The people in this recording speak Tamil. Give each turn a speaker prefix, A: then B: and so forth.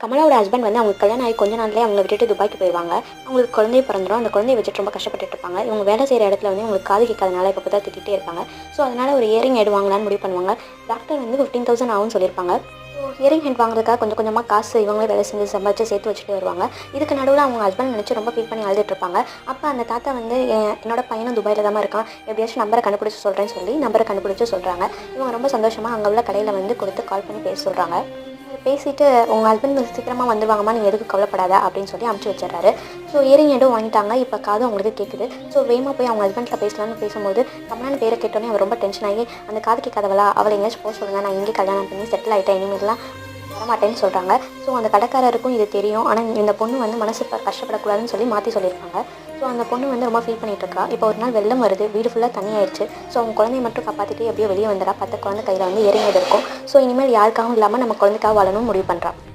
A: கமலாவோட ஹஸ்பண்ட் வந்து அவங்களுக்கு கல்யாணம் ஆகி கொஞ்ச நாள்லயே அவங்கள விட்டுட்டு துபாய்க்கு போயிடுவாங்க. அவங்களுக்கு குழந்தை பிறந்துரும். அந்த குழந்தைய வச்சுட்டு ரொம்ப கஷ்டப்பட்டுட்டு இருப்பாங்க. இவங்க வேலை செய்கிற இடத்துல வந்து இவங்களுக்கு காது கேட்காதனால எப்போ பார்த்தா திட்டிகிட்டே இருப்பாங்க. ஸோ அதனால் ஒரு இயரிங் ஹெட் வாங்கலான்னு முடிவு பண்ணுவாங்க. டாக்டர் வந்து 15,000 ஆகும்னு சொல்லியிருப்பாங்க. ஸோ இயரிங் ஹெட் வாங்குறதுக்காக கொஞ்சம் கொஞ்சமாக காசு இவங்களே வேலை செஞ்சு சம்பாதிச்சு சேர்த்து வச்சுட்டு வருவாங்க. இதுக்கு நடுவில் அவங்க ஹஸ்பண்ட் நினச்சி ரொம்ப ஃபீல் பண்ணி அழுதுட்டு இருப்பாங்க. அப்போ அந்த தாத்தா வந்து என்னோட பையனும் துபாயில் தான் இருக்கான், எப்படியாச்சும் நம்பரை கண்டுபிடிச்சி சொல்கிறேன்னு சொல்லி நம்பரை கண்டுபிடிச்சி சொல்கிறாங்க. இவங்க ரொம்ப சந்தோஷமாக அங்கே உள்ள கடையில் வந்து கொடுத்து கால் பண்ணி பேச சொல்கிறாங்க. பேசிவிட்டு உங்கள் ஹஸ்பண்ட் சீக்கிரமாக வந்துடுவாங்கம்மா, நீங்கள் எதுக்கு கவலைப்படாத அப்படின்னு சொல்லி அமுச்சு வச்சிடறாரு. ஸோ இயரிங் ஹெட்டும் வாங்கிட்டாங்க. இப்போ காது அவங்களுக்கு கேட்குது. ஸோ வேகமாக போய் அவங்க ஹஸ்பண்ட்டில் பேசலான்னு பேசும்போது கமலான்னு பேரை கேட்டோன்னே அவர் ரொம்ப டென்ஷன் ஆகி, அந்த காது கேட்காதவளா, அவளை எங்கேயாச்சும் போக சொல்லுங்கள், நான் இங்கே கல்யாணம் பண்ணி செட்டில் ஆகிட்டேன், இனிமேலாம் வரமாட்டேன்னு சொல்கிறாங்க. ஸோ அந்த கடைக்காரருக்கும் இது தெரியும். ஆனால் இந்த பொண்ணு வந்து மனசு கஷ்டப்படக்கூடாதுன்னு சொல்லி மாற்றி சொல்லியிருக்காங்க. ஸோ அந்த பொண்ணு வந்து ரொம்ப ஃபீல் பண்ணிகிட்டு இருக்கா. இப்போ ஒரு நாள் வெள்ளம் வருது, வீடு ஃபுல்லாக தண்ணி ஆயிடுச்சு. ஸோ அவங்க குழந்தைய மட்டும் காப்பாற்றிட்டு எப்படியோ வெளியே வந்துடா. 10 குழந்தை கையில் வந்து இறங்கியது இருக்கும். ஸோ இனிமேல் யாருக்காகவும் இல்லாமல் நம்ம குழந்தைக்காக வாழணும்னு முடிவு பண்ணுறா.